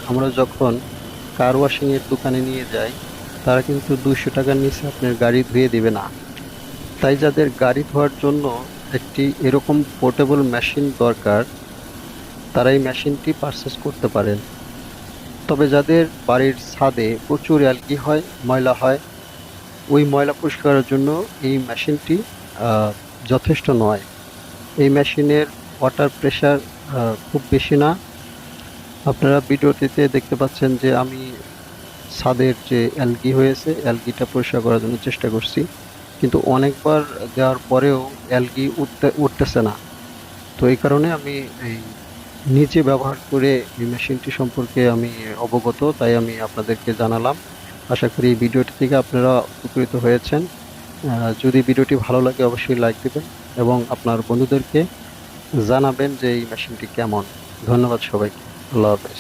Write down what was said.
আমরা যখন কার ওয়াশিং এর দোকানে নিয়ে যাই, তারা কিন্তু 200 টাকার নিচে আপনার গাড়ি ধুয়ে দিবে না। তাই যাদের গাড়ি ধোয়ার জন্য একটি এরকম পোর্টেবল মেশিন দরকার, তারা এই মেশিনটি পারচেস করতে পারেন। তবে যাদের বাড়ির ছাদে প্রচুর অ্যালগি হয়, ময়লা হয়, ওই ময়লা পরিষ্কারের জন্য এই মেশিনটি আহ, যথেষ্ট নয়। এই মেশিনের ওয়াটার প্রেশার খুব বেশি না। আপনারা ভিডিওটিতে দেখতে পাচ্ছেন যে আমি ছাদের যে অ্যালগি হয়েছে, অ্যালগিটা পরিষ্কার করার জন্য চেষ্টা করছি, কিন্তু অনেকবার দেওয়ার পরেও অ্যালগি উঠতেছে না। তো এই কারণে আমি এই নিজে ব্যবহার করে এই মেশিনটি সম্পর্কে আমি অবগত, তাই আমি আপনাদেরকে জানালাম। আশা করি এই ভিডিওটি থেকে আপনারা উপকৃত হয়েছেন। যদি ভিডিওটি ভালো লাগে অবশ্যই লাইক দিবেন এবং আপনার বন্ধুদেরকে জানাবেন যে এই মেশিনটি কেমন। ধন্যবাদ সবাইকে। আল্লাহ হাফেজ।